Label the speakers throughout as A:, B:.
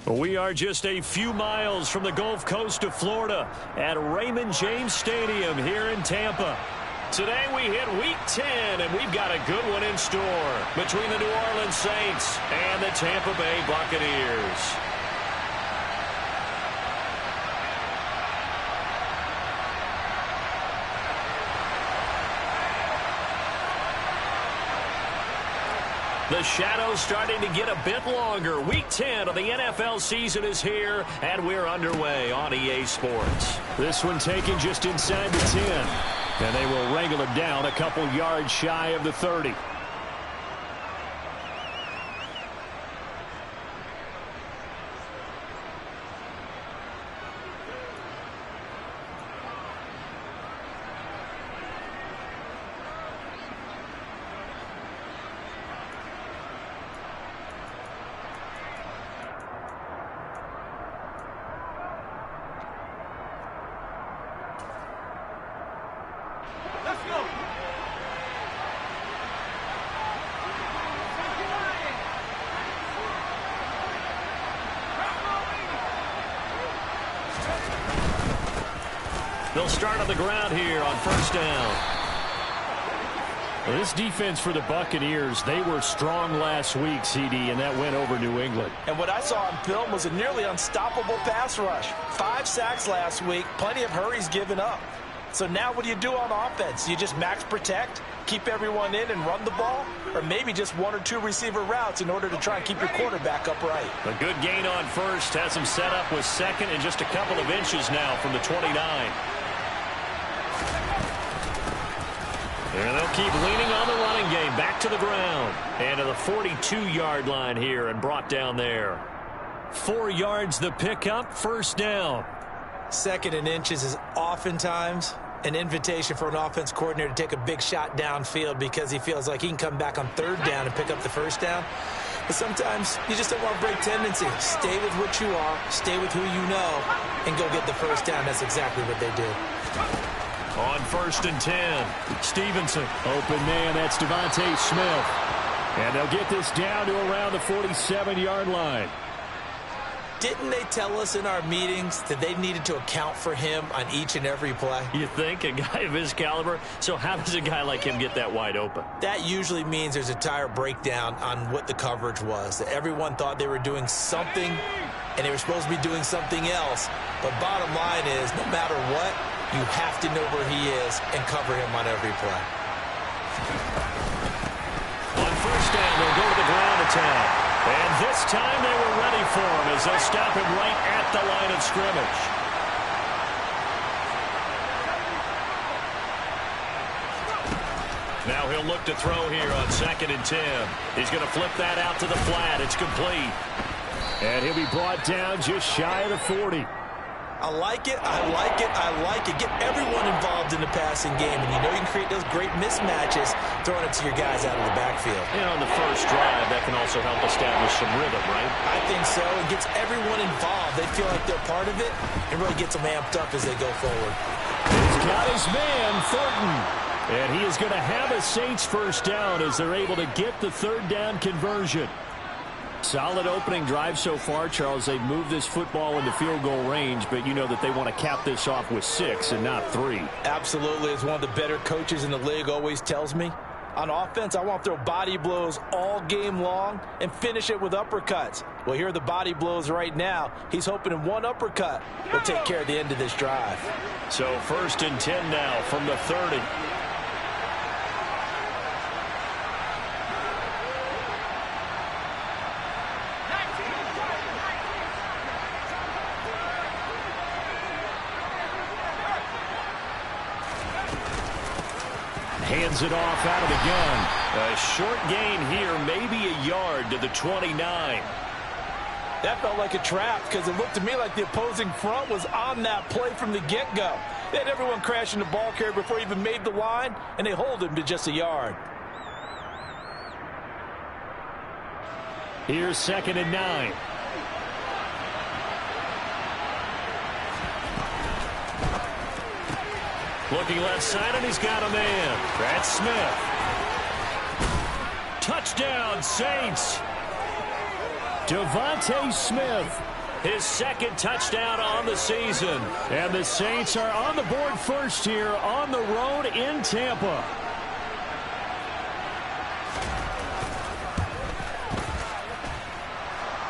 A: We are just a few miles from the Gulf Coast of Florida at Raymond James Stadium here in Tampa. Today we hit Week 10, and we've got a good one in store between the New Orleans Saints and the Tampa Bay Buccaneers. The shadow's starting to get a bit longer. Week 10 of the NFL season is here, and we're underway on EA Sports. This one taken just inside the 10, and they will wrangle it down a couple yards shy of the 30. They'll start on the ground here on first down. Well, this defense for the Buccaneers, they were strong last week, CD, and that went over New England.
B: And what I saw on film was a nearly unstoppable pass rush. 5 sacks last week, plenty of hurries given up. So now what do you do on offense? You just max protect, keep everyone in and run the ball, or maybe just 1 or 2 receiver routes in order to try and keep your quarterback upright.
A: A good gain on first has him set up with second and just a couple of inches now from the 29. And they'll keep leaning on the running game. Back to the ground. And to the 42-yard line here and brought down there. 4 yards the pickup, first down.
B: Second and inches is oftentimes an invitation for an offense coordinator to take a big shot downfield because he feels like he can come back on third down and pick up the first down. But sometimes you just don't want to break tendency. Stay with what you are, stay with who you know, and go get the first down. That's exactly what they did.
A: On first and 10, Stevenson. Open man, that's Devontae Smith. And they'll get this down to around the 47-yard line.
B: Didn't they tell us in our meetings that they needed to account for him on each and every play?
A: You think? A guy of his caliber? So how does a guy like him get that wide open?
B: That usually means there's a tire breakdown on what the coverage was. That everyone thought they were doing something, and they were supposed to be doing something else. But bottom line is, no matter what, you have to know where he is and cover him on every play.
A: On first down, they'll go to the ground attack. And this time they were ready for him as they'll stop him right at the line of scrimmage. Now he'll look to throw here on second and 10. He's going to flip that out to the flat. It's complete. And he'll be brought down just shy of the 40.
B: I like it, I like it, I like it. Get everyone involved in the passing game. And you know you can create those great mismatches throwing it to your guys out of the backfield.
A: And on the first drive, that can also help establish some rhythm, right?
B: I think so. It gets everyone involved. They feel like they're part of it and really gets them amped up as they go forward.
A: He's got his man, Thornton. And he is going to have a Saints first down as they're able to get the third down conversion. Solid opening drive so far, Charles. They've moved this football into field goal range, but you know that they want to cap this off with 6 and not 3.
B: Absolutely. As one of the better coaches in the league always tells me, on offense, I want to throw body blows all game long and finish it with uppercuts. Well, here are the body blows right now. He's hoping in one uppercut will take care of the end of this drive.
A: So first and 10 now from the 30. Hands it off out of the gun. A short gain here, maybe a yard to the 29.
B: That felt like a trap because it looked to me like the opposing front was on that play from the get-go. They had everyone crashing the ball carrier before he even made the line, and they hold him to just a yard.
A: Here's second and 9. Looking left side, and he's got a man. That's Smith. Touchdown, Saints. Devontae Smith His second touchdown on the season. And the Saints are on the board first here on the road in Tampa.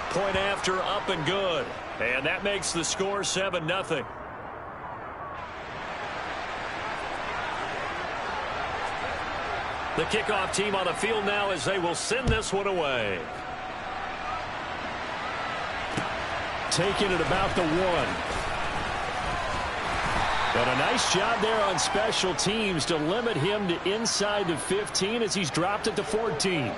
A: Point after, up and good. And that makes the score 7-0. The kickoff team on the field now as they will send this one away. Taking it about the 1. And a nice job there on special teams to limit him to inside the 15 as he's dropped it to 14.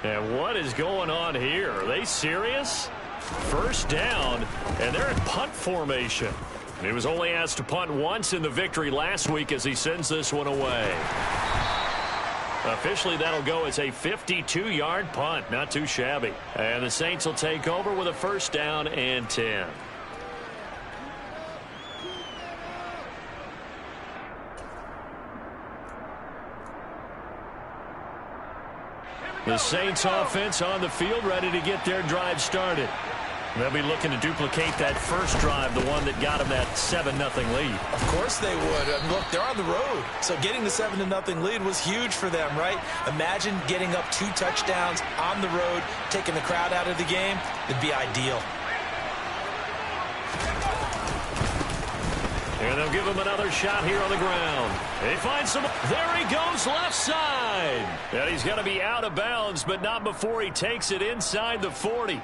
A: And what is going on here? Are they serious? First down, and they're in punt formation. He was only asked to punt once in the victory last week as he sends this one away. Officially, that'll go as a 52-yard punt. Not too shabby. And the Saints will take over with a first down and 10. The Saints offense on the field ready to get their drive started. They'll be looking to duplicate that first drive, the one that got them that 7-0 lead.
B: Of course they would. Look, they're on the road. So getting the 7-0 lead was huge for them, right? Imagine getting up 2 touchdowns on the road, taking the crowd out of the game. It'd be ideal.
A: And they'll give him another shot here on the ground. They find some. There he goes, left side. And he's going to be out of bounds, but not before he takes it inside the 40.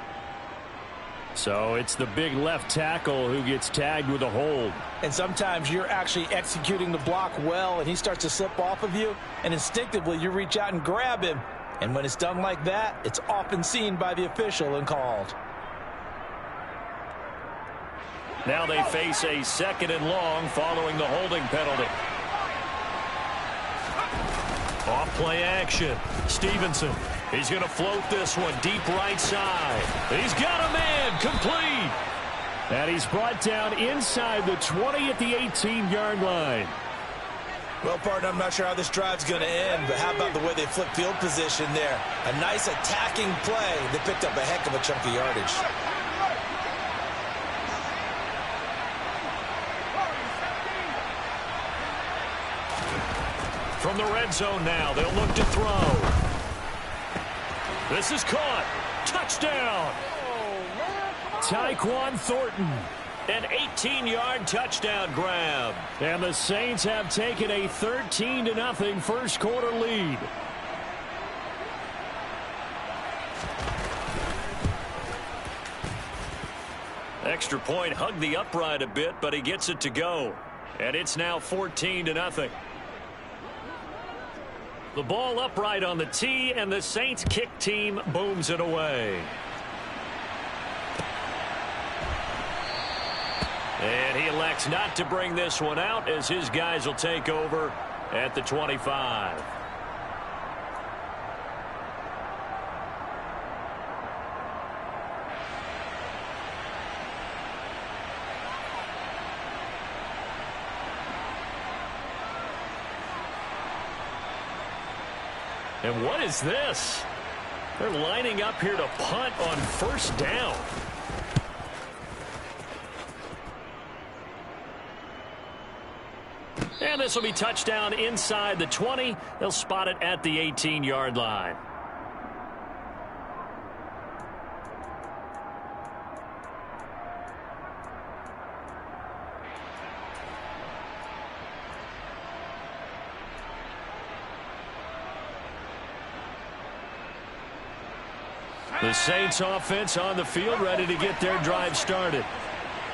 A: So it's the big left tackle who gets tagged with a hold.
B: And sometimes you're actually executing the block well, and he starts to slip off of you, and instinctively you reach out and grab him. And when it's done like that, it's often seen by the official and called.
A: Now they face a 2nd and long following the holding penalty. Off play action. Stevenson. He's going to float this one deep right side. He's got a man complete. And he's brought down inside the 20 at the 18-yard line.
B: Well, partner, I'm not sure how this drive's going to end, but how about the way they flip field position there? A nice attacking play. They picked up a heck of a chunk of yardage.
A: From the red zone now, they'll look to throw. This is caught. Touchdown. Tyquan Thornton. An 18-yard touchdown grab. And the Saints have taken a 13-0 first quarter lead. Extra point hugged the upright a bit, but he gets it to go. And it's now 14-0. The ball upright on the tee, and the Saints kick team booms it away. And he elects not to bring this one out as his guys will take over at the 25. And what is this? They're lining up here to punt on first down. And this will be touchdown inside the 20. They'll spot it at the 18-yard line. The Saints offense on the field ready to get their drive started.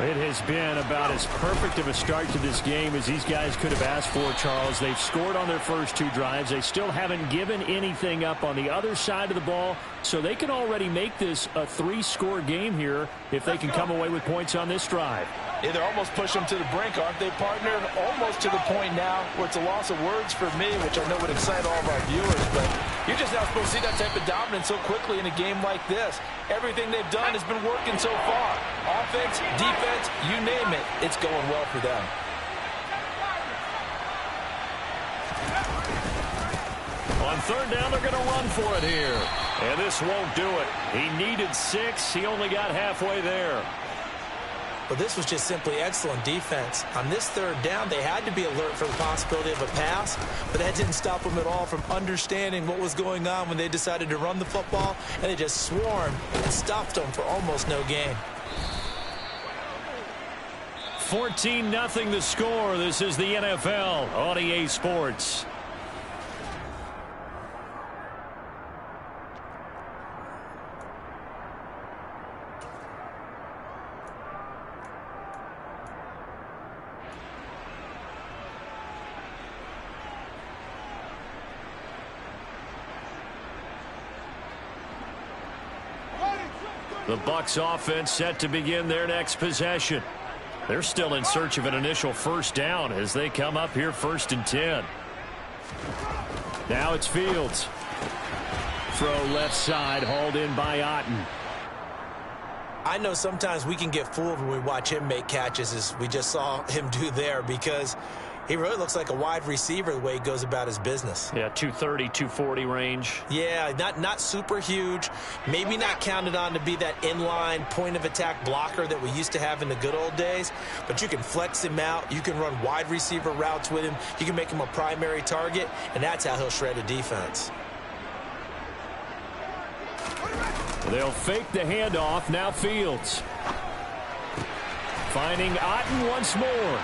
A: It has been about as perfect of a start to this game as these guys could have asked for, Charles. They've scored on their first 2 drives. They still haven't given anything up on the other side of the ball, so they can already make this a 3-score game here if they can come away with points on this drive.
B: Yeah, they're almost pushing them to the brink, aren't they, partner? Almost to the point now where it's a loss of words for me, which I know would excite all of our viewers, but you're just not supposed to see that type of dominance so quickly in a game like this. Everything they've done has been working so far. Offense, defense, you name it, it's going well for them.
A: On third down, they're going to run for it here. And this won't do it. He needed 6. He only got halfway there.
B: But this was just simply excellent defense. On this third down, they had to be alert for the possibility of a pass, but that didn't stop them at all from understanding what was going on when they decided to run the football, and they just swarmed and stuffed them for almost no gain.
A: 14-0 the score. This is the NFL on EA Sports. The Bucs offense set to begin their next possession. They're still in search of an initial first down as they come up here 1st and 10. Now it's Fields. Throw left side, hauled in by Otten.
B: I know sometimes we can get fooled when we watch him make catches, as we just saw him do there, because he really looks like a wide receiver the way he goes about his business.
A: Yeah, 230, 240 range.
B: Yeah, not super huge. Maybe not counted on to be that inline point-of-attack blocker that we used to have in the good old days. But you can flex him out. You can run wide receiver routes with him. You can make him a primary target, and that's how he'll shred a defense.
A: They'll fake the handoff. Now Fields. Finding Otten once more.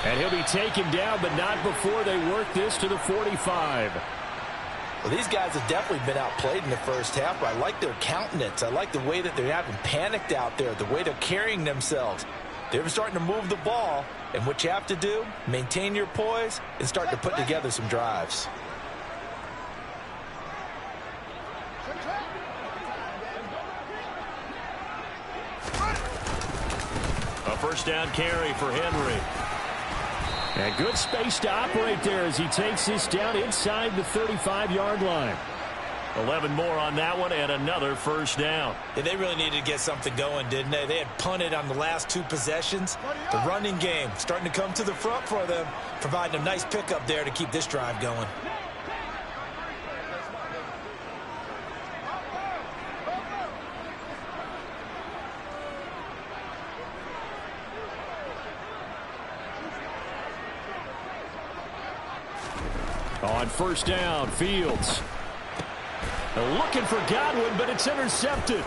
A: And he'll be taken down, but not before they work this to the 45.
B: Well, these guys have definitely been outplayed in the first half, but I like their countenance. I like the way that they're having panicked out there, the way they're carrying themselves. They're starting to move the ball, and what you have to do, maintain your poise and start to put together some drives.
A: A first down carry for Henry. And good space to operate there as he takes this down inside the 35-yard line. 11 more on that one and another first down.
B: Yeah, they really needed to get something going, didn't they? They had punted on the last 2 possessions. The running game starting to come to the front for them, providing a nice pickup there to keep this drive going.
A: On first down, Fields. Looking for Godwin, but it's intercepted.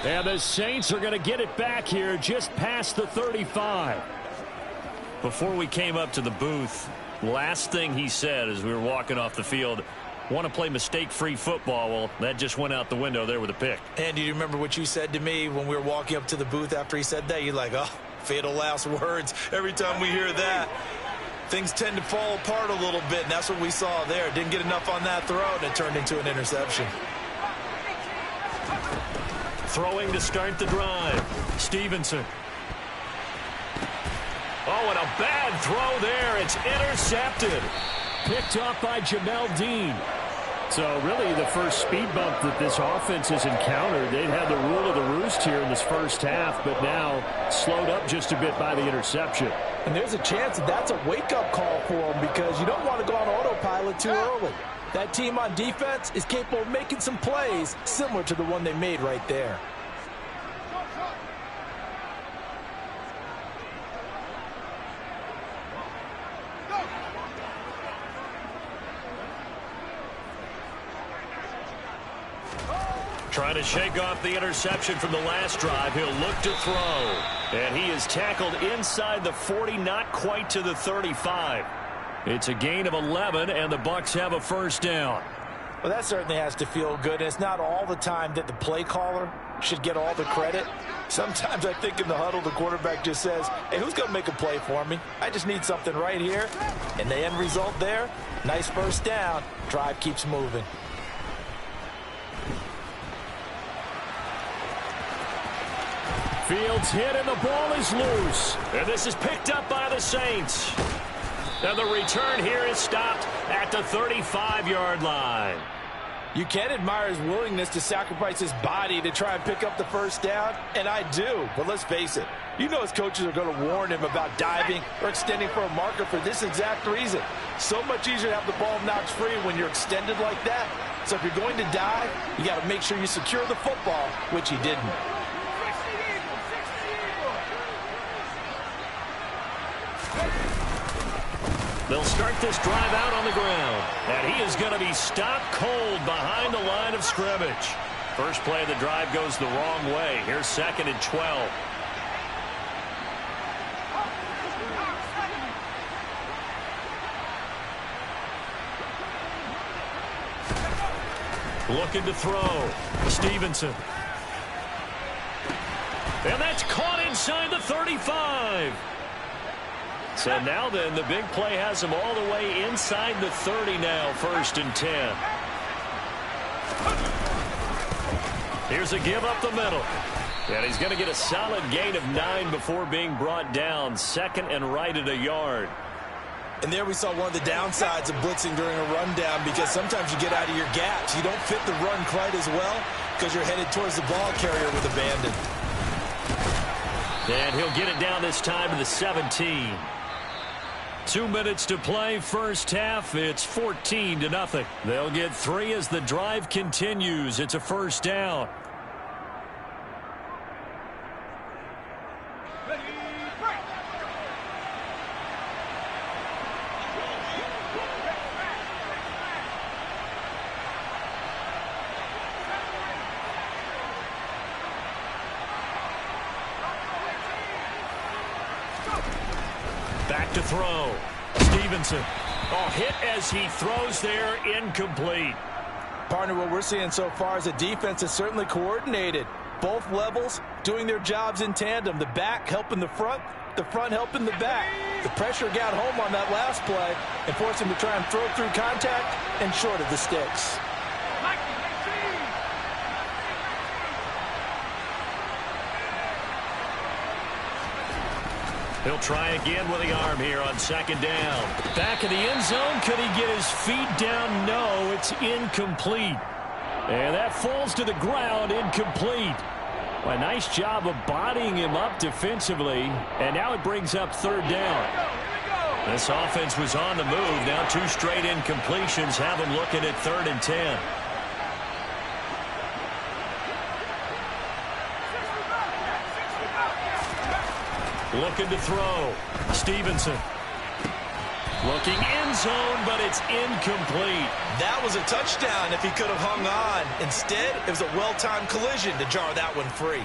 A: And the Saints are going to get it back here just past the 35. Before we came up to the booth, last thing he said as we were walking off the field, want to play mistake-free football. Well, that just went out the window there with a pick.
B: And do you remember what you said to me when we were walking up to the booth after he said that? You're like, oh, fatal last words. Every time we hear that, things tend to fall apart a little bit, and that's what we saw there. Didn't get enough on that throw, and it turned into an interception.
A: Throwing to start the drive. Stevenson. Oh, and a bad throw there. It's intercepted. Picked off by Jamel Dean. So really the first speed bump that this offense has encountered. They'd had the rule of the roost here in this first half, but now slowed up just a bit by the interception.
B: And there's a chance that that's a wake-up call for them, because you don't want to go on autopilot too early. That team on defense is capable of making some plays similar to the one they made right there.
A: Trying to shake off the interception from the last drive. He'll look to throw. And he is tackled inside the 40, not quite to the 35. It's a gain of 11, and the Bucs have a first down.
B: Well, that certainly has to feel good. And it's not all the time that the play caller should get all the credit. Sometimes I think in the huddle, the quarterback just says, hey, who's going to make a play for me? I just need something right here. And the end result there, nice first down. Drive keeps moving.
A: Fields hit and the ball is loose. And this is picked up by the Saints. And the return here is stopped at the 35-yard line.
B: You can admire his willingness to sacrifice his body to try and pick up the first down, and I do. But let's face it, you know his coaches are going to warn him about diving or extending for a marker for this exact reason. So much easier to have the ball knocked free when you're extended like that. So if you're going to dive, you got to make sure you secure the football, which he didn't.
A: They'll start this drive out on the ground. And he is going to be stopped cold behind the line of scrimmage. First play of the drive goes the wrong way. Here's 2nd and 12. Looking to throw. Stevenson. And that's caught inside the 35. So now then, the big play has him all the way inside the 30 now, 1st and 10. Here's a give up the middle. And he's going to get a solid gain of 9 before being brought down. 2nd and right at a yard.
B: And there we saw one of the downsides of blitzing during a rundown, because sometimes you get out of your gaps. You don't fit the run quite as well because you're headed towards the ball carrier with abandon.
A: And he'll get it down this time to the 17. 2 minutes to play, first half. It's 14-0. They'll get 3 as the drive continues. It's a first down. Back to throw. Stevenson. Oh, hit as he throws there, incomplete.
B: Partner, what we're seeing so far is a defense that's certainly coordinated. Both levels doing their jobs in tandem. The back helping the front helping the back. The pressure got home on that last play and forced him to try and throw through contact and short of the sticks.
A: He'll try again with the arm here on 2nd down. Back in the end zone. Could he get his feet down? No, it's incomplete. And that falls to the ground, incomplete. A nice job of bodying him up defensively. And now it brings up 3rd down. This offense was on the move. Now 2 straight incompletions have him looking at 3rd and 10. Looking to throw. Stevenson. Looking end zone, but it's incomplete.
B: That was a touchdown if he could have hung on. Instead, it was a well-timed collision to jar that one free.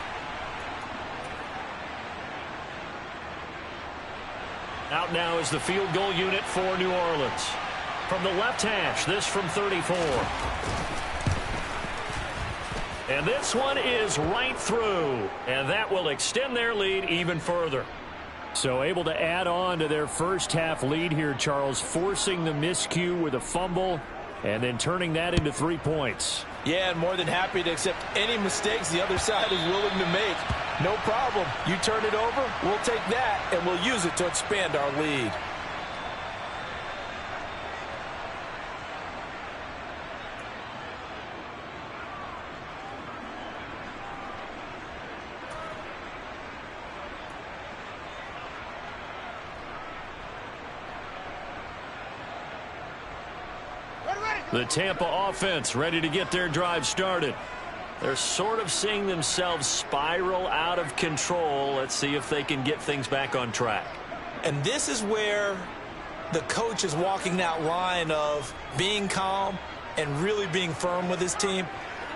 A: Out now is the field goal unit for New Orleans. From the left hash, this from 34. And this one is right through. And that will extend their lead even further. So able to add on to their first half lead here, Charles, forcing the miscue with a fumble and then turning that into 3 points.
B: Yeah, and more than happy to accept any mistakes the other side is willing to make. No problem. You turn it over, we'll take that, and we'll use it to expand our lead.
A: The Tampa offense ready to get their drive started. They're sort of seeing themselves spiral out of control. Let's see if they can get things back on track.
B: And this is where the coach is walking that line of being calm and really being firm with his team.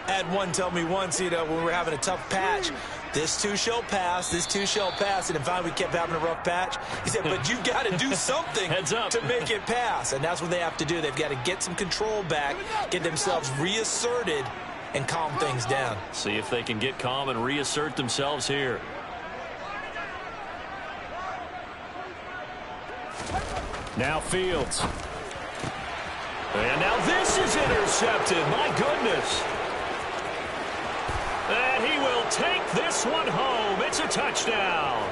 B: I had one tell me once, when we were having a tough patch, this too shall pass, this too shall pass. And if finally we kept having a rough patch, he said, but you've got to do something to make it pass. And that's what they have to do. They've got to get some control back, get themselves reasserted, and calm things down.
A: See if they can get calm and reassert themselves here. Now Fields. And now this is intercepted. My goodness. And he will take this one home. It's a touchdown.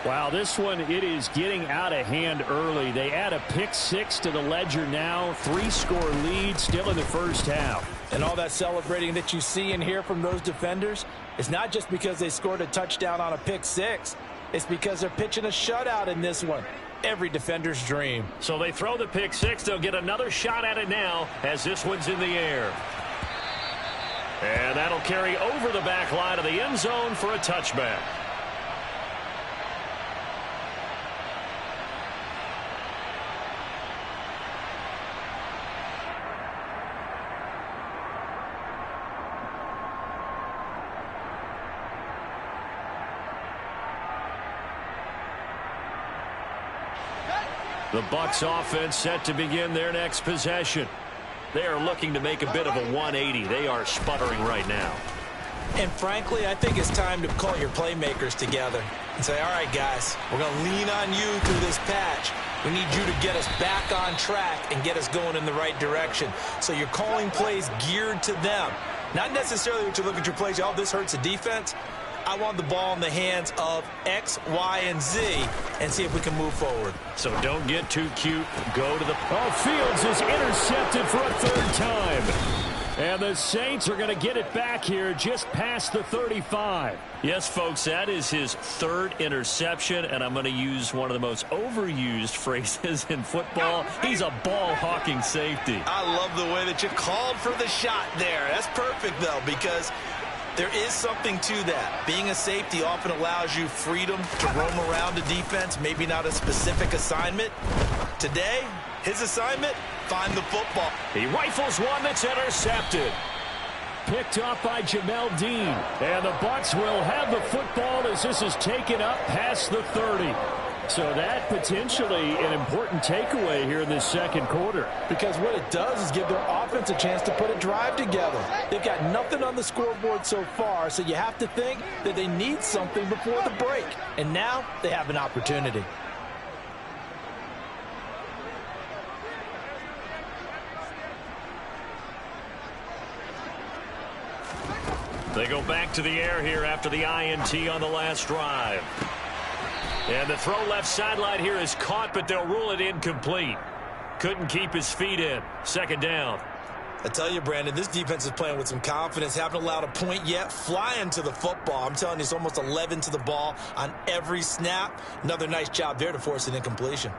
A: Wow, this one, it is getting out of hand early. They add a pick six to the ledger now. 3-score lead still in the first half.
B: And all that celebrating that you see and hear from those defenders is not just because they scored a touchdown on a pick six. It's because they're pitching a shutout in this one. Every defender's dream.
A: So they throw the pick six. They'll get another shot at it now as this one's in the air. And that'll carry over the back line of the end zone for a touchback. The Bucs offense set to begin their next possession. They are looking to make a bit of a 180. They are sputtering right now.
B: And frankly, I think it's time to call your playmakers together and say, all right, guys, we're going to lean on you through this patch. We need you to get us back on track and get us going in the right direction. So you're calling plays geared to them. Not necessarily what you look at your plays, oh, this hurts the defense. I want the ball in the hands of X, Y, and Z and see if we can move forward.
A: So don't get too cute. Go to the... Oh, Fields is intercepted for a third time. And the Saints are going to get it back here just past the 35. Yes, folks, that is his third interception, and I'm going to use one of the most overused phrases in football. He's a ball-hawking safety.
B: I love the way that you called for the shot there. That's perfect, though, because there is something to that. Being a safety often allows you freedom to roam around the defense, maybe not a specific assignment. Today, his assignment, find the football.
A: He rifles one that's intercepted. Picked up by Jamel Dean. And the Bucs will have the football as this is taken up past the 30. So that potentially an important takeaway here in this second quarter.
B: Because what it does is give their offense a chance to put a drive together. They've got nothing on the scoreboard so far, so you have to think that they need something before the break. And now they have an opportunity.
A: They go back to the air here after the INT on the last drive. And the throw left sideline here is caught, but they'll rule it incomplete. Couldn't keep his feet in. Second down.
B: I tell you, Brandon, this defense is playing with some confidence. Haven't allowed a point yet. Flying to the football. I'm telling you, it's almost 11 to the ball on every snap. Another nice job there to force an incompletion.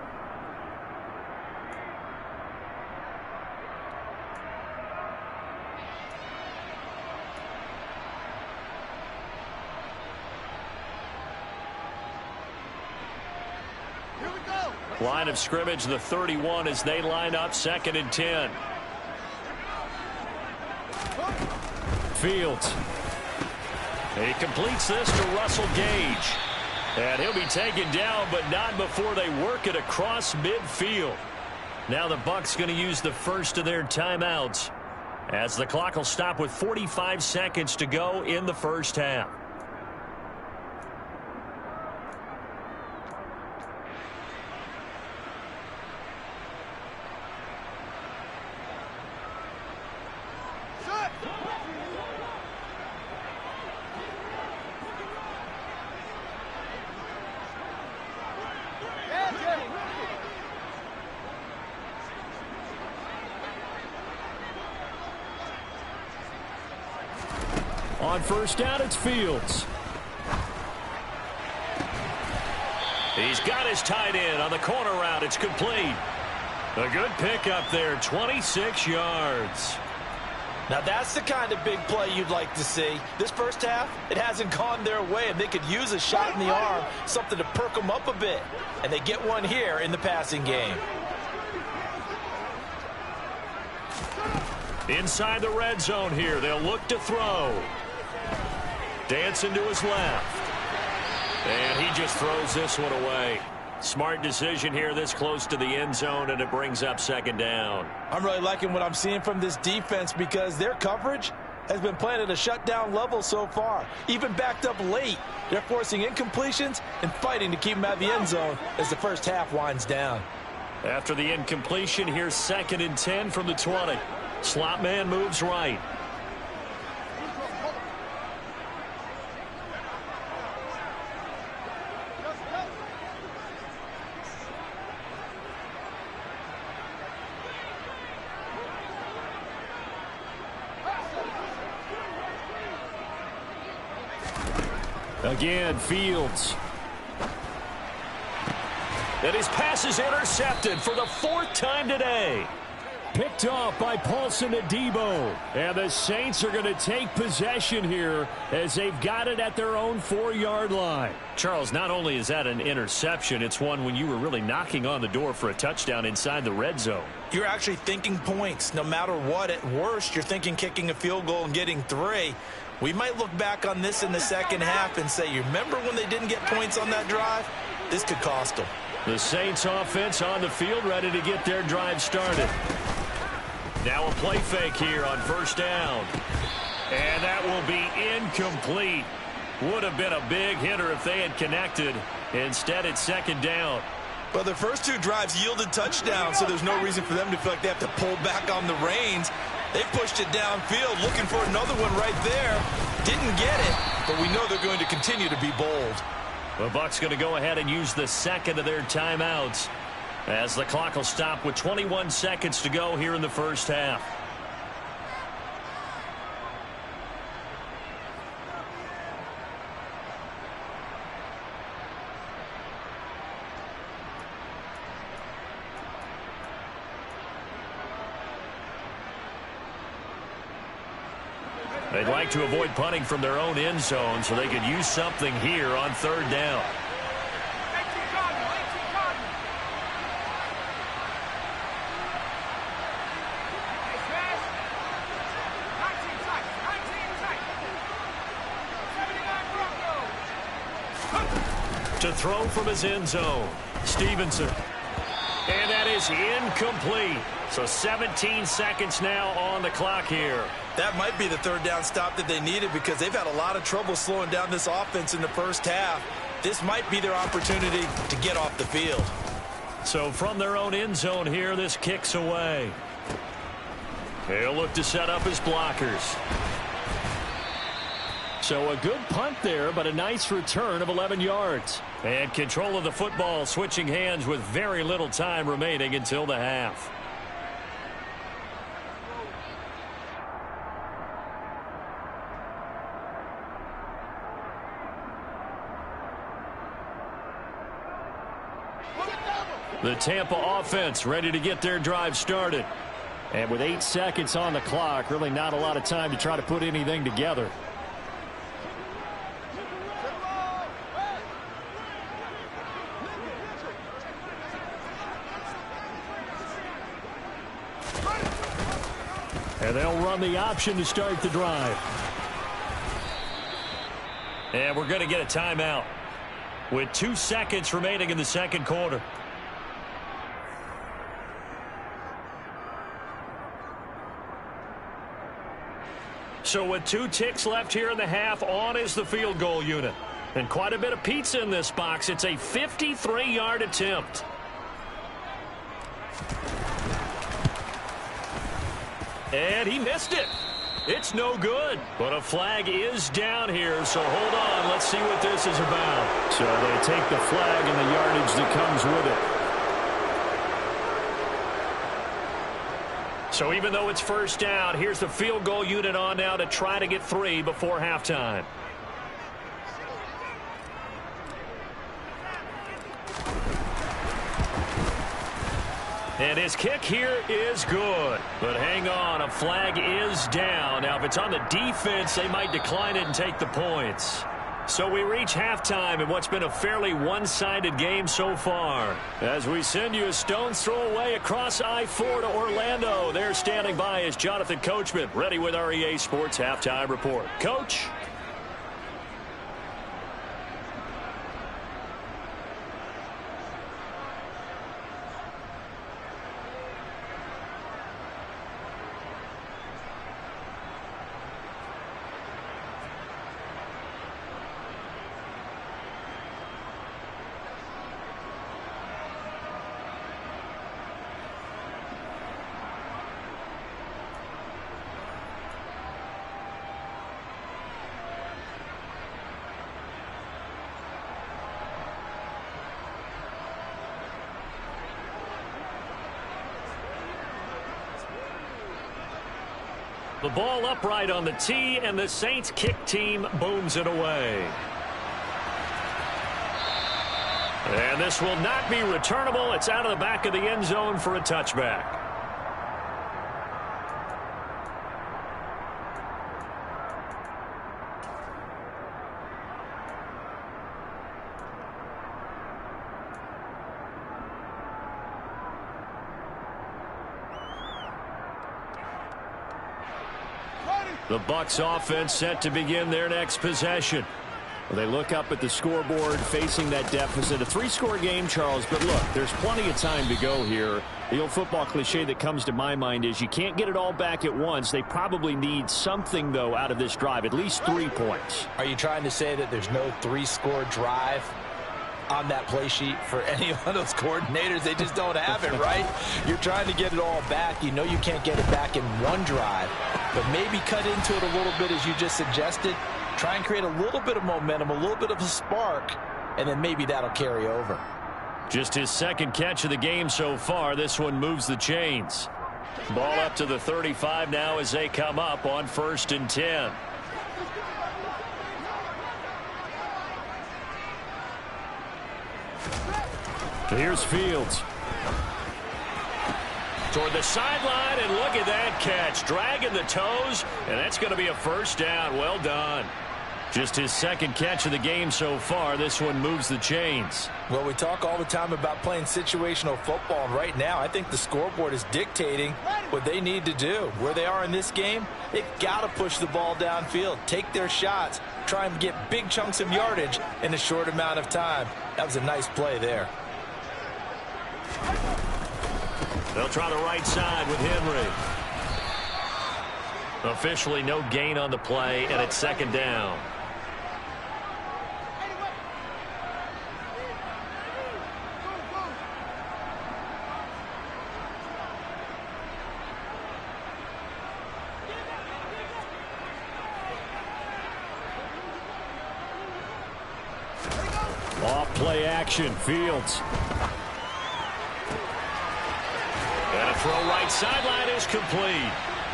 A: Line of scrimmage, the 31 as they line up, 2nd and 10. Fields. He completes this to Russell Gage. And he'll be taken down, but not before they work it across midfield. Now the Bucs going to use the first of their timeouts as the clock will stop with 45 seconds to go in the first half. On first down, it's Fields. He's got his tight end on the corner route. It's complete. A good pickup there, 26 yards.
B: Now that's the kind of big play you'd like to see. This first half, it hasn't gone their way, and they could use a shot in the arm, something to perk them up a bit. And they get one here in the passing game.
A: Inside the red zone here, they'll look to throw. Dancing to his left. And he just throws this one away. Smart decision here this close to the end zone, and it brings up 2nd down.
B: I'm really liking what I'm seeing from this defense because their coverage has been playing at a shutdown level so far. Even backed up late, they're forcing incompletions and fighting to keep them out of the end zone as the first half winds down.
A: After the incompletion, here's 2nd and 10 from the 20. Slot man moves right. Again, Fields. And his pass is intercepted for the 4th time today. Picked off by Paulson Adebo. And the Saints are going to take possession here as they've got it at their own 4-yard line. Charles, not only is that an interception, it's one when you were really knocking on the door for a touchdown inside the red zone.
B: You're actually thinking points. No matter what, at worst, you're thinking kicking a field goal and getting 3. We might look back on this in the second half and say, you remember when they didn't get points on that drive? This could cost them.
A: The Saints offense on the field, ready to get their drive started. Now a play fake here on 1st down. And that will be incomplete. Would have been a big hitter if they had connected. Instead, it's 2nd down.
B: Well, the first 2 drives yielded touchdowns, so there's no reason for them to feel like they have to pull back on the reins. They pushed it downfield, looking for another one right there. Didn't get it, but we know they're going to continue to be bold.
A: The Bucs going to go ahead and use the 2nd of their timeouts as the clock will stop with 21 seconds to go here in the first half. They'd like to avoid punting from their own end zone so they could use something here on 3rd down. To throw from his end zone, Stevenson. And that is incomplete. So 17 seconds now on the clock here.
B: That might be the 3rd down stop that they needed because they've had a lot of trouble slowing down this offense in the first half. This might be their opportunity to get off the field.
A: So from their own end zone here, this kicks away. They'll look to set up his blockers. So a good punt there, but a nice return of 11 yards. And control of the football switching hands with very little time remaining until the half. The Tampa offense ready to get their drive started. And with 8 seconds on the clock, really not a lot of time to try to put anything together. And they'll run the option to start the drive. And we're going to get a timeout with 2 seconds remaining in the second quarter. So with 2 ticks left here in the half, on is the field goal unit. And quite a bit of pizza in this box. It's a 53-yard attempt. And he missed it. It's no good. But a flag is down here, so hold on. Let's see what this is about. So they take the flag and the yardage that comes with it. So even though it's first down, here's the field goal unit on now to try to get 3 before halftime. And his kick here is good. But hang on, a flag is down. Now, if it's on the defense, they might decline it and take the points. So we reach halftime in what's been a fairly one-sided game so far. As we send you a stone's throw away across I-4 to Orlando. There standing by is Jonathan Coachman, ready with our EA Sports Halftime Report. Coach? The ball upright on the tee, and the Saints kick team booms it away. And this will not be returnable. It's out of the back of the end zone for a touchback. The Bucs offense set to begin their next possession. Well, they look up at the scoreboard facing that deficit. A 3-score game, Charles, but look, there's plenty of time to go here. The old football cliche that comes to my mind is you can't get it all back at once. They probably need something, though, out of this drive, at least 3 points.
B: Are you trying to say that there's no 3-score drive on that play sheet for any one of those coordinators? They just don't have it, right? You're trying to get it all back. You know you can't get it back in one drive, but maybe cut into it a little bit as you just suggested. Try and create a little bit of momentum, a little bit of a spark, and then maybe that'll carry over.
A: Just his second catch of the game so far. This one moves the chains. Ball up to the 35 now as they come up on 1st and 10. Here's Fields. Toward the sideline, and look at that catch. Dragging the toes, and that's going to be a first down. Well done. Just his second catch of the game so far. This one moves the chains.
B: Well, we talk all the time about playing situational football, and right now I think the scoreboard is dictating what they need to do. Where they are in this game, they've got to push the ball downfield, take their shots, try and get big chunks of yardage in a short amount of time. That was a nice play there.
A: They'll try the right side with Henry. Officially no gain on the play, and it's 2nd down. Off play action, Fields. And a throw right sideline is complete.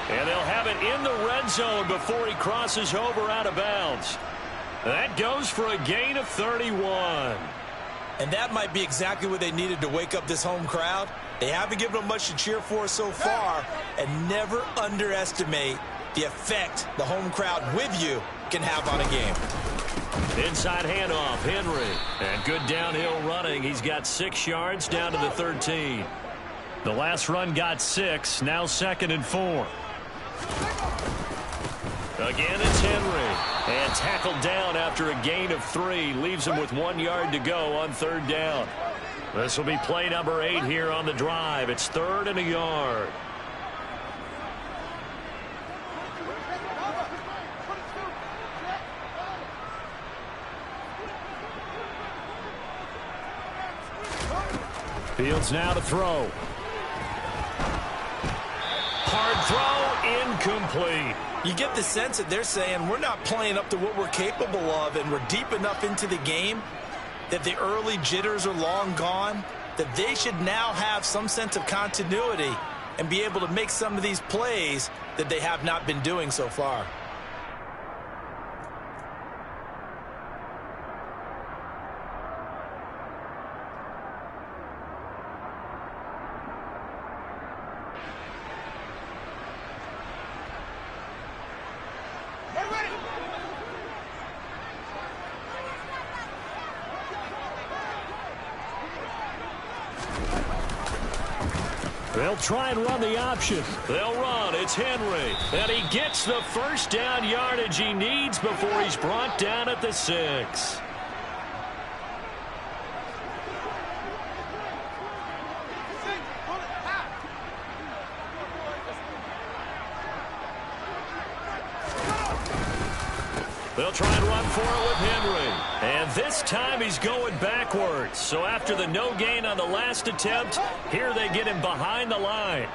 A: And they'll have it in the red zone before he crosses over out of bounds. That goes for a gain of 31.
B: And that might be exactly what they needed to wake up this home crowd. They haven't given them much to cheer for so far. And never underestimate the effect the home crowd with you can have on a game.
A: Inside handoff, Henry. And good downhill running. He's got 6 yards down to the 13. The last run got 6. Now 2nd and 4. Again, it's Henry. And tackled down after a gain of 3. Leaves him with 1 yard to go on 3rd down. This will be play number 8 here on the drive. It's 3rd and a yard. Fields now to throw. Hard throw, incomplete.
B: You get the sense that they're saying we're not playing up to what we're capable of, and we're deep enough into the game that the early jitters are long gone, that they should now have some sense of continuity and be able to make some of these plays that they have not been doing so far.
A: They'll try and run the option. They'll run. It's Henry. And he gets the first down yardage he needs before he's brought down at the 6. They'll try and run for it with Henry. And this time he's going backwards. So after the no gain on the last attempt, here they get him behind the line.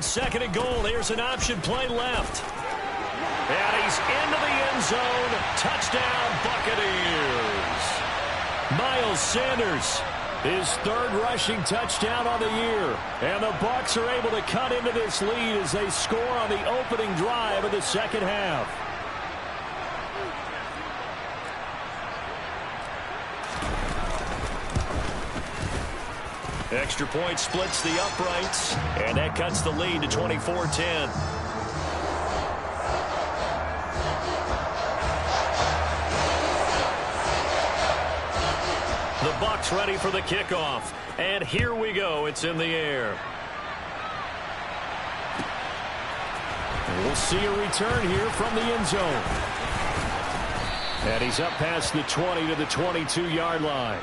A: On second and goal, here's an option play left. And he's into the end zone. Touchdown, Buccaneers. Miles Sanders, his third rushing touchdown on the year. And the Bucs are able to cut into this lead as they score on the opening drive of the second half. Extra point splits the uprights, and that cuts the lead to 24-10. The Bucs ready for the kickoff. And here we go. It's in the air. We'll see a return here from the end zone. And he's up past the 20 to the 22-yard line.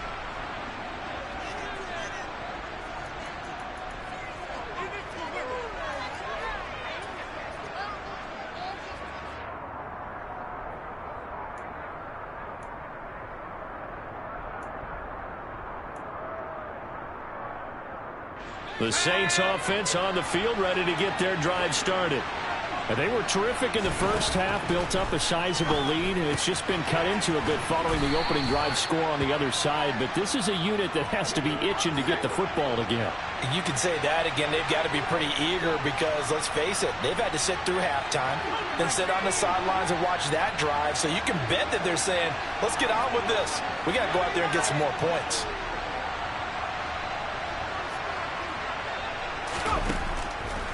A: The Saints offense on the field ready to get their drive started. And they were terrific in the first half, built up a sizable lead, and it's just been cut into a bit following the opening drive score on the other side. But this is a unit that has to be itching to get the football again.
B: You could say that again. They've got to be pretty eager because, let's face it, they've had to sit through halftime, then sit on the sidelines and watch that drive. So you can bet that they're saying, let's get on with this. We got to go out there and get some more points.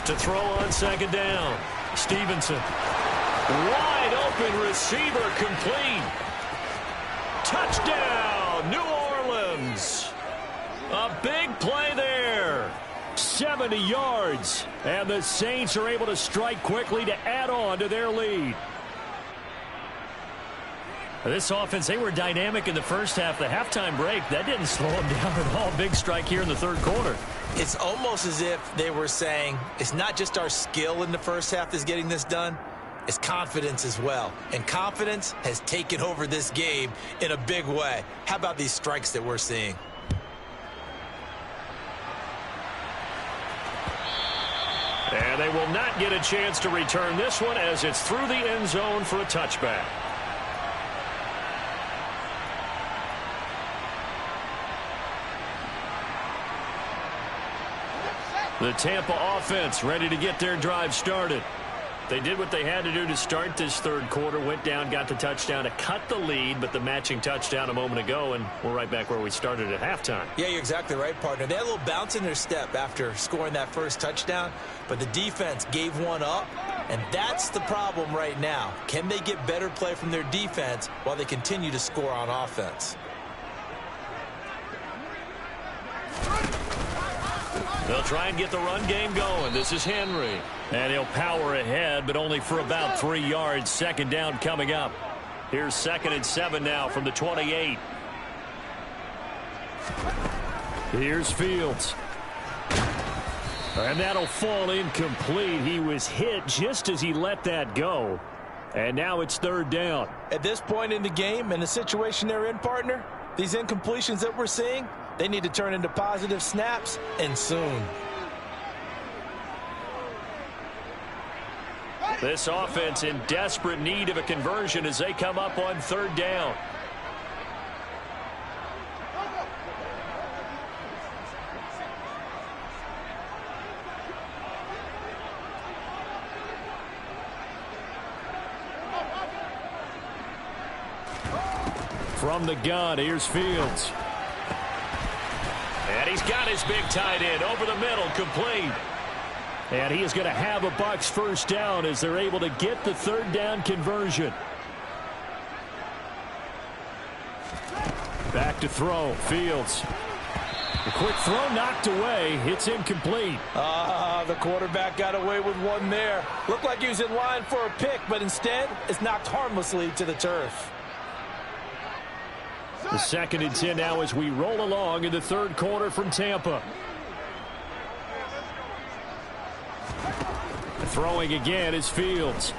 A: To throw on second down, Stevenson. Wide open receiver complete. Touchdown, New Orleans. A big play there. 70 yards. And the Saints are able to strike quickly to add on to their lead. This offense, they were dynamic in the first half. The halftime break, that didn't slow them down at all. Big strike here in the third quarter.
B: It's almost as if they were saying, it's not just our skill in the first half that's getting this done, it's confidence as well. And confidence has taken over this game in a big way. How about these strikes that we're seeing?
A: And they will not get a chance to return this one as it's through the end zone for a touchback. The Tampa offense ready to get their drive started. They did what they had to do to start this third quarter. Went down, got the touchdown to cut the lead, but the matching touchdown a moment ago, and we're right back where we started at halftime.
B: Yeah, you're exactly right, partner. They had a little bounce in their step after scoring that first touchdown, but the defense gave one up, and that's the problem right now. Can they get better play from their defense while they continue to score on offense?
A: They'll try and get the run game going. This is Henry. And he'll power ahead, but only for about 3 yards. Second down coming up. Here's 2nd and 7 now from the 28. Here's Fields. And that'll fall incomplete. He was hit just as he let that go. And now it's 3rd down.
B: At this point in the game, in the situation they're in, partner, these incompletions that we're seeing, they need to turn into positive snaps, and soon.
A: This offense in desperate need of a conversion as they come up on 3rd down. From the gun, here's Fields. And he's got his big tight end over the middle, complete. And he is going to have a Bucs first down as they're able to get the 3rd down conversion. Back to throw, Fields. A quick throw knocked away. It's incomplete.
B: The quarterback got away with one there. Looked like he was in line for a pick, but instead it's knocked harmlessly to the turf.
A: The 2nd and 10 now as we roll along in the third quarter from Tampa. Throwing again is Fields.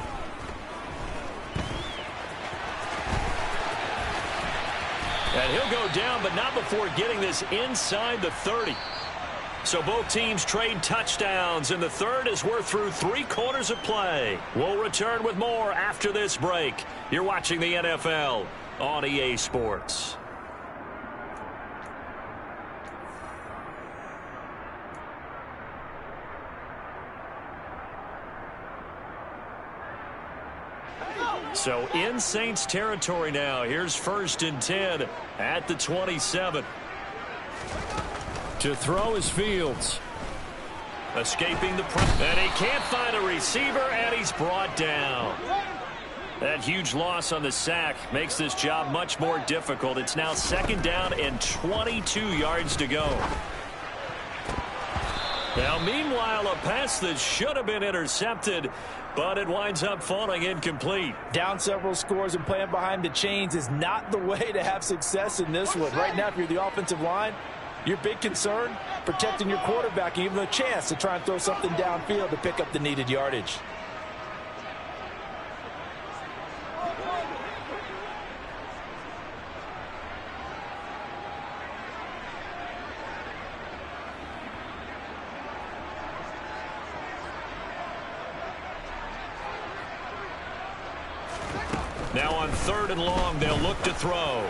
A: And he'll go down, but not before getting this inside the 30. So both teams trade touchdowns in the third as we're through 3 quarters of play. We'll return with more after this break. You're watching the NFL on EA Sports. So in Saints territory now. Here's 1st and 10 at the 27. To throw is Fields. Escaping the press. And he can't find a receiver, and he's brought down. That huge loss on the sack makes this job much more difficult. It's now 2nd down and 22 yards to go. Now, meanwhile, a pass that should have been intercepted, but it winds up falling incomplete.
B: Down several scores and playing behind the chains is not the way to have success in this one. Right now, if you're the offensive line, your big concern, protecting your quarterback and giving him a chance to try and throw something downfield to pick up the needed yardage.
A: Now on 3rd and long, they'll look to throw.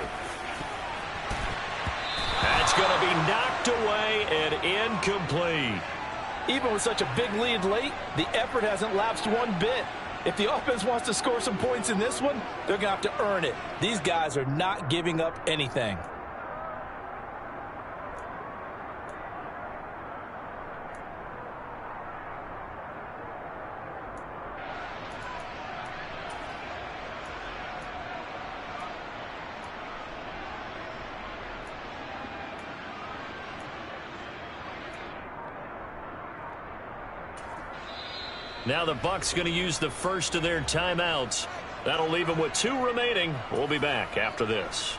A: That's going to be knocked away and incomplete.
B: Even with such a big lead late, the effort hasn't lapsed one bit. If the offense wants to score some points in this one, they're going to have to earn it. These guys are not giving up anything.
A: Now the Bucs going to use the first of their timeouts. That'll leave them with 2 remaining. We'll be back after this.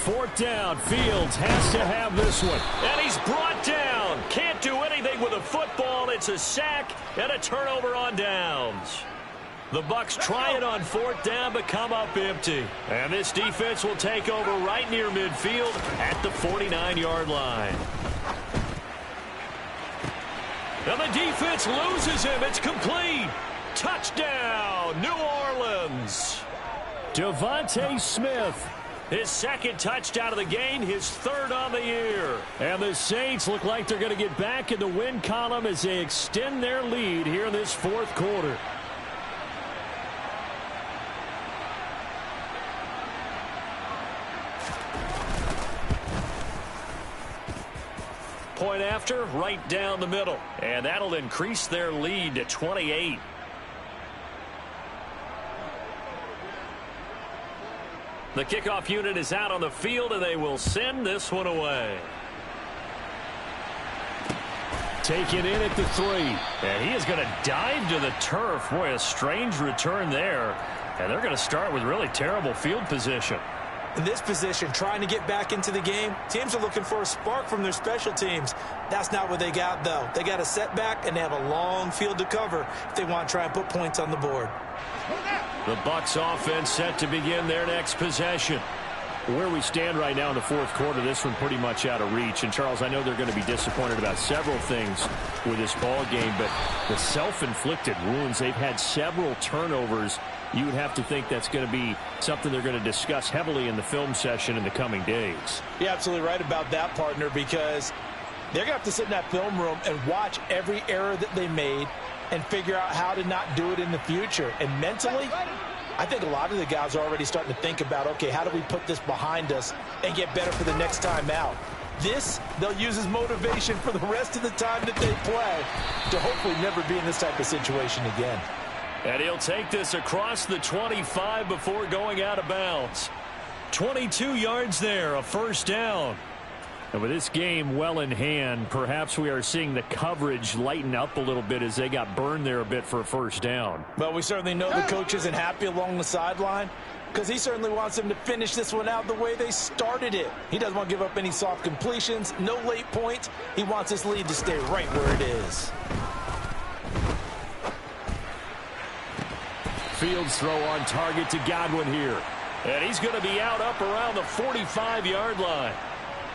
A: Fourth down. Fields has to have this one. And he's brought down. Can't do anything with a football. It's a sack and a turnover on downs. The Bucs try it on 4th down, but come up empty. And this defense will take over right near midfield at the 49-yard line. And the defense loses him. It's complete. Touchdown, New Orleans. Devontae Smith. His 2nd touchdown of the game, his 3rd on the year. And the Saints look like they're going to get back in the win column as they extend their lead here in this 4th quarter. Point after, right down the middle. And that'll increase their lead to 28. The kickoff unit is out on the field, and they will send this one away. Taken in at the 3. And he is going to dive to the turf. Boy, a strange return there. And they're going to start with really terrible field position.
B: In this position, trying to get back into the game, teams are looking for a spark from their special teams. That's not what they got, though. They got a setback, and they have a long field to cover if they want to try and put points on the board.
A: The Bucs offense set to begin their next possession.
C: Where we stand right now in the 4th quarter, this one pretty much out of reach. And, Charles, I know they're going to be disappointed about several things with this ball game, but the self-inflicted wounds, they've had several turnovers. You would have to think that's going to be something they're going to discuss heavily in the film session in the coming days.
B: You're absolutely right about that, partner, because they're going to have to sit in that film room and watch every error that they made and figure out how to not do it in the future. And mentally, I think a lot of the guys are already starting to think about, okay, how do we put this behind us and get better for the next time out? This, they'll use as motivation for the rest of the time that they play to hopefully never be in this type of situation again.
A: And he'll take this across the 25 before going out of bounds. 22 yards there, a first down. And with this game well in hand, perhaps we are seeing the coverage lighten up a little bit as they got burned there a bit for a first down.
B: Well, we certainly know the coach isn't happy along the sideline because he certainly wants them to finish this one out the way they started it. He doesn't want to give up any soft completions, no late points. He wants his lead to stay right where it is.
A: Fields throw on target to Godwin here. And he's going to be out up around the 45-yard line.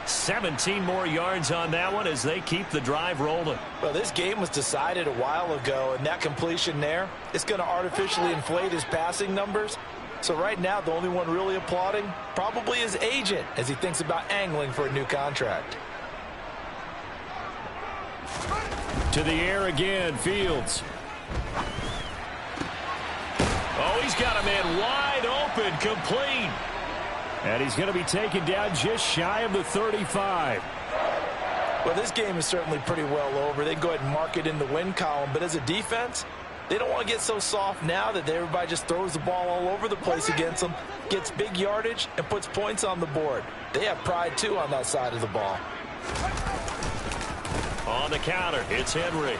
A: 17 more yards on that one as they keep the drive rolling.
B: Well, this game was decided a while ago, and that completion there, it's going to artificially inflate his passing numbers. So right now, the only one really applauding probably his agent as he thinks about angling for a new contract.
A: To the air again, Fields. Oh, he's got a man wide open, complete. And he's going to be taken down just shy of the 35.
B: Well, this game is certainly pretty well over. They can go ahead and mark it in the win column. But as a defense, they don't want to get so soft now that everybody just throws the ball all over the place against them, gets big yardage, and puts points on the board. They have pride, too, on that side of the ball.
A: On the counter, it's Henry.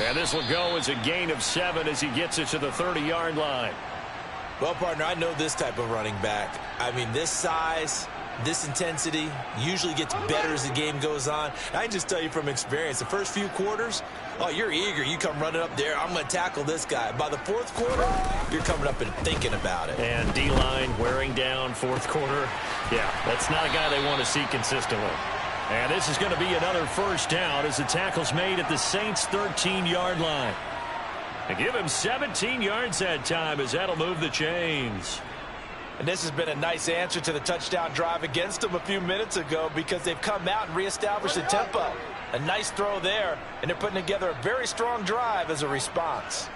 A: And this will go as a gain of 7 as he gets it to the 30-yard line.
B: Well, partner, I know this type of running back. I mean, this size, this intensity usually gets better as the game goes on. I can just tell you from experience, the first few quarters, oh, you're eager. You come running up there, I'm going to tackle this guy. By the fourth quarter, you're coming up and thinking about it.
A: And D-line wearing down fourth quarter. Yeah, that's not a guy they want to see consistently. And this is going to be another first down as the tackle's made at the Saints' 13-yard line. And give him 17 yards that time as that'll move the chains.
B: And this has been a nice answer to the touchdown drive against them a few minutes ago because they've come out and reestablished the tempo. A nice throw there, and they're putting together a very strong drive as a response.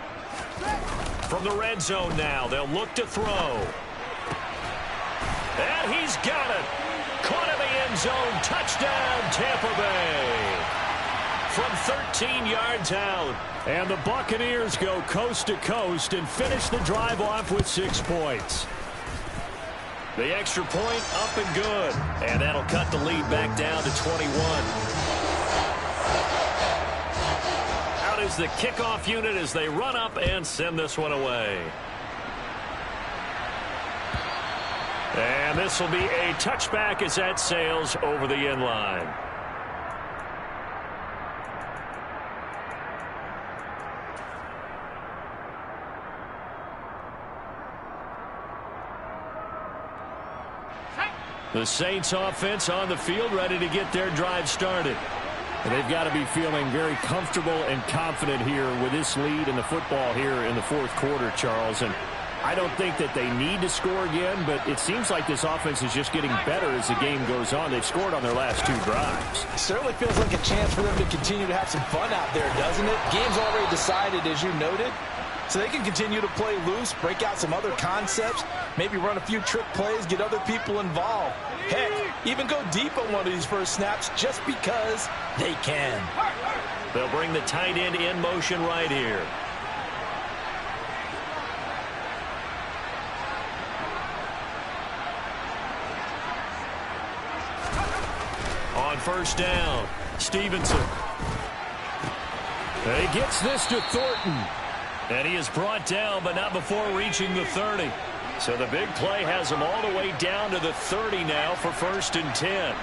A: From the red zone now, they'll look to throw. And he's got it. Caught in the end zone. Touchdown, Tampa Bay. From 13 yards out. And the Buccaneers go coast to coast and finish the drive off with 6 points. The extra point up and good. And that'll cut the lead back down to 21. Out is the kickoff unit as they run up and send this one away. And this will be a touchback as that sails over the end line. The Saints offense on the field ready to get their drive started. And they've got to be feeling very comfortable and confident here with this lead in the football here in the fourth quarter, Charles. And I don't think that they need to score again, but it seems like this offense is just getting better as the game goes on. They've scored on their last 2 drives.
B: It certainly feels like a chance for them to continue to have some fun out there, doesn't it? Game's already decided, as you noted. So they can continue to play loose, break out some other concepts, maybe run a few trick plays, get other people involved. Heck, even go deep on one of these first snaps just because they can.
A: They'll bring the tight end in motion right here. On first down, Stevenson. And he gets this to Thornton. And he is brought down, but not before reaching the 30. So the big play has him all the way down to the 30 now for 1st and 10.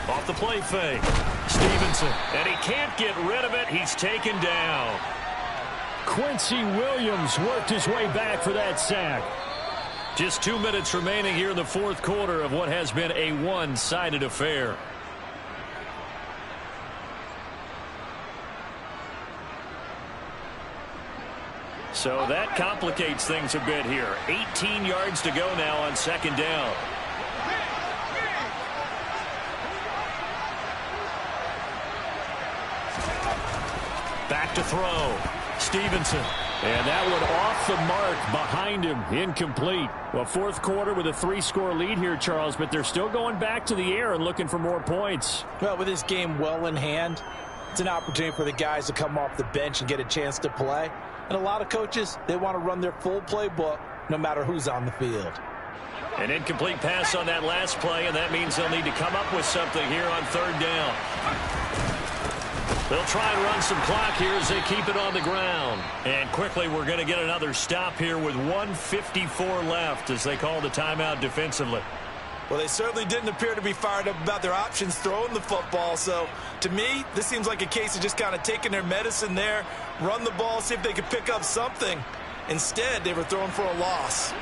A: Off the play fake. Stevenson. And he can't get rid of it. He's taken down. Quincy Williams worked his way back for that sack. Just 2 minutes remaining here in the fourth quarter of what has been a one-sided affair. So that complicates things a bit here. 18 yards to go now on 2nd down. Back to throw. Stevenson. And that one off the mark behind him. Incomplete. Well, fourth quarter with a 3-score lead here, Charles, but they're still going back to the air and looking for more points.
B: Well, with this game well in hand, it's an opportunity for the guys to come off the bench and get a chance to play. And a lot of coaches, they want to run their full playbook no matter who's on the field.
A: An incomplete pass on that last play, and that means they'll need to come up with something here on third down. They'll try and run some clock here as they keep it on the ground. And quickly, we're going to get another stop here with 1:54 left as they call the timeout defensively.
B: Well, they certainly didn't appear to be fired up about their options throwing the football. So, to me, this seems like a case of just kind of taking their medicine there, run the ball, see if they could pick up something. Instead, they were throwing for a loss.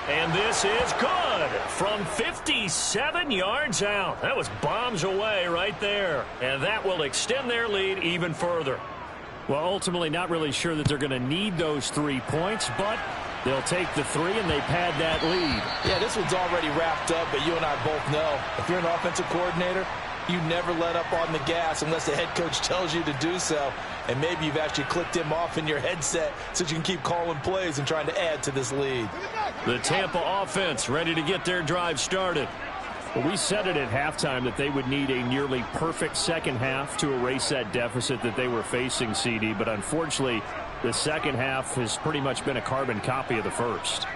A: And this is good from 57 yards out. That was bombs away right there. And that will extend their lead even further.
C: Well, ultimately not really sure that they're going to need those 3 points, but they'll take the 3 and they pad that lead.
B: Yeah, this one's already wrapped up, but you and I both know if you're an offensive coordinator, you never let up on the gas unless the head coach tells you to do so. And maybe you've actually clicked him off in your headset so you can keep calling plays and trying to add to this lead.
A: The Tampa offense ready to get their drive started.
C: Well, we said it at halftime that they would need a nearly perfect second half to erase that deficit that they were facing, CD. But unfortunately, the second half has pretty much been a carbon copy of the first.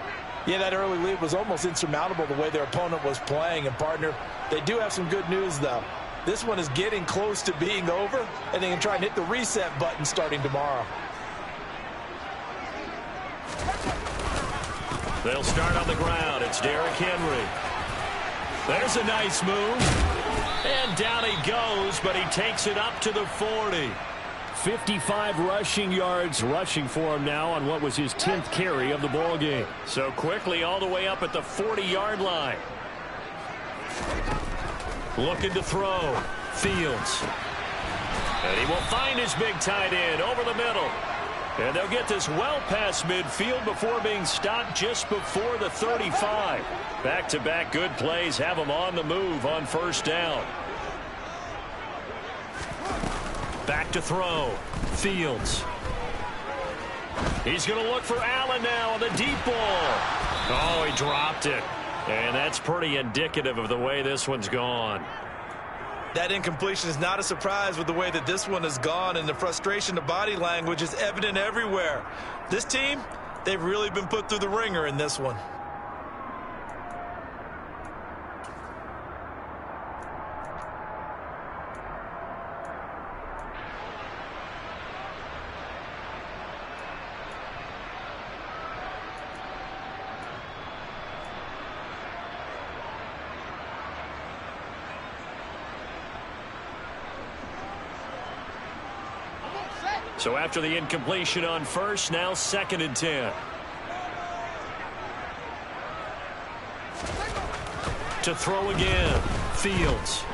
B: Yeah, that early lead was almost insurmountable the way their opponent was playing. And, partner, they do have some good news, though. This one is getting close to being over, and they can try and hit the reset button starting tomorrow.
A: They'll start on the ground. It's Derrick Henry. There's a nice move. And down he goes, but he takes it up to the 40.
C: 55 rushing yards rushing for him now on what was his 10th carry of the ball game.
A: So quickly all the way up at the 40-yard line. Looking to throw. Fields. And he will find his big tight end over the middle. And they'll get this well past midfield before being stopped just before the 35. Back-to-back good plays have them on the move on first down. Back to throw. Fields. He's going to look for Allen now on the deep ball. Oh, he dropped it. And that's pretty indicative of the way this one's gone.
B: That incompletion is not a surprise with the way that this one has gone, and the frustration, the body language is evident everywhere. This team, they've really been put through the ringer in this one.
A: So after the incompletion on first, now 2nd and 10. To throw again. Fields.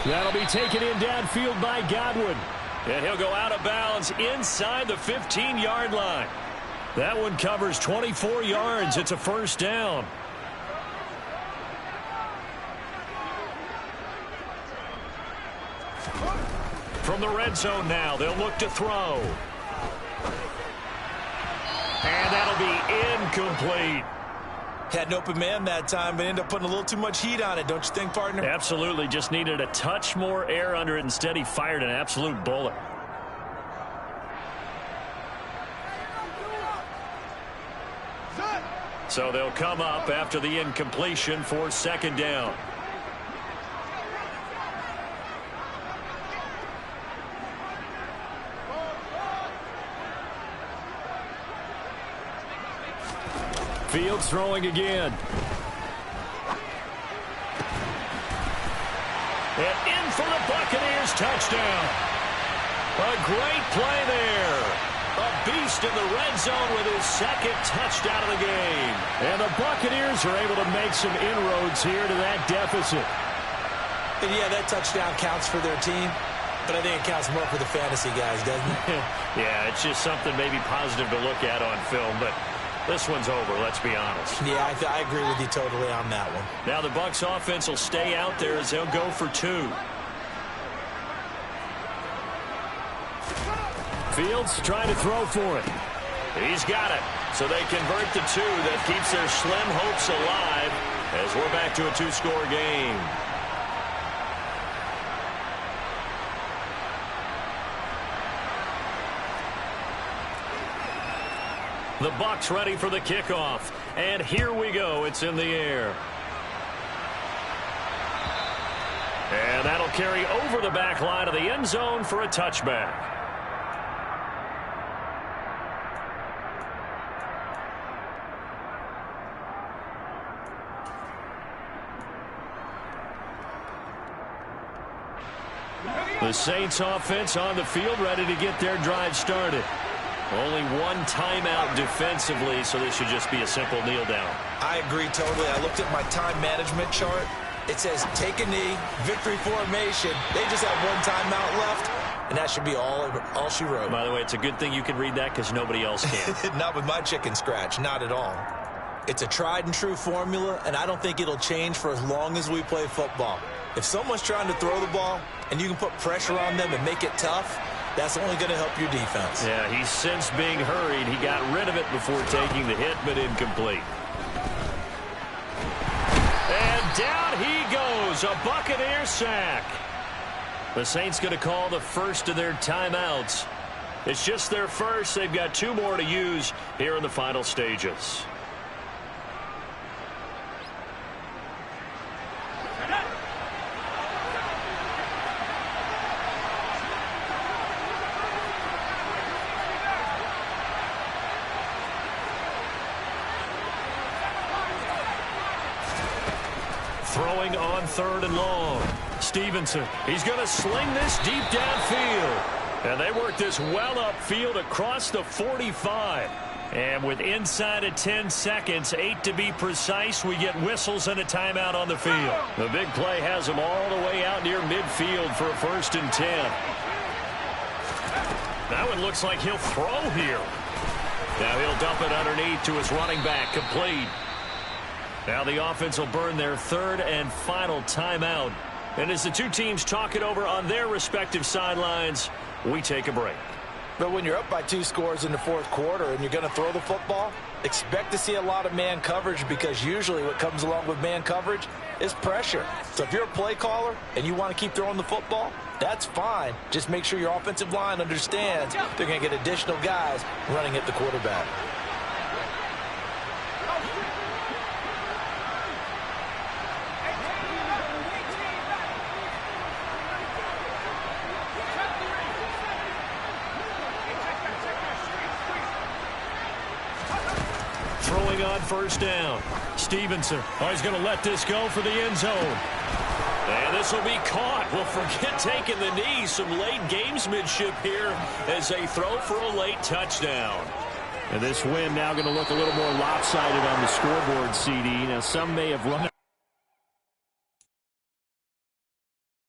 C: That'll be taken in downfield by Godwin.
A: And he'll go out of bounds inside the 15-yard line. That one covers 24 yards. It's a first down. From the red zone now, they'll look to throw. And that'll be incomplete.
B: Had an open man that time, but ended up putting a little too much heat on it, don't you think, partner?
A: Absolutely. Just needed a touch more air under it. Instead, he fired an absolute bullet. So they'll come up after the incompletion for 2nd down.
C: Fields throwing again.
A: And in for the Buccaneers touchdown. A great play there. A beast in the red zone with his 2nd touchdown of the game.
C: And the Buccaneers are able to make some inroads here to that deficit.
B: And yeah, that touchdown counts for their team, but I think it counts more for the fantasy guys, doesn't it?
A: Yeah, it's just something maybe positive to look at on film, but this one's over, let's be honest.
B: Yeah, I agree with you totally on that one.
A: Now the Bucs offense will stay out there as they'll go for 2.
C: Fields trying to throw for it.
A: He's got it. So they convert the 2. That keeps their slim hopes alive as we're back to a 2-score game. The Bucs ready for the kickoff. And here we go. It's in the air. And that'll carry over the back line of the end zone for a touchback. The Saints offense on the field, ready to get their drive started. Only one timeout defensively, so this should just be a simple kneel down.
B: I agree totally. I looked at my time management chart. It says take a knee, victory formation. They just have one timeout left, and that should be all she wrote.
A: By the way, it's a good thing you can read that because nobody else can.
B: Not with my chicken scratch, not at all. It's a tried and true formula, and I don't think it'll change for as long as we play football. If someone's trying to throw the ball and you can put pressure on them and make it tough, that's only going to help your defense.
A: Yeah, he's since being hurried. He got rid of it before taking the hit, but incomplete. And down he goes, a Buccaneer sack. The Saints going to call the first of their timeouts. It's just their first. They've got 2 more to use here in the final stages. Throwing on 3rd and long. Stevenson, he's going to sling this deep downfield. And they work this well upfield across the 45. And with inside of 10 seconds, 8 to be precise, we get whistles and a timeout on the field. The big play has them all the way out near midfield for a 1st and 10. That one looks like he'll throw here. Now he'll dump it underneath to his running back, complete. Now the offense will burn their 3rd and final timeout. And as the 2 teams talk it over on their respective sidelines, we take a break.
B: But when you're up by 2 scores in the 4th quarter and you're going to throw the football, expect to see a lot of man coverage, because usually what comes along with man coverage is pressure. So if you're a play caller and you want to keep throwing the football, that's fine. Just make sure your offensive line understands they're going to get additional guys running at the quarterback.
A: Throwing on 1st down. Stevenson. Oh, he's going to let this go for the end zone. And this will be caught. Well, forget taking the knee. Some late gamesmanship here as they throw for a late touchdown. And this win now going to look a little more lopsided on the scoreboard, CD. Now, some may have run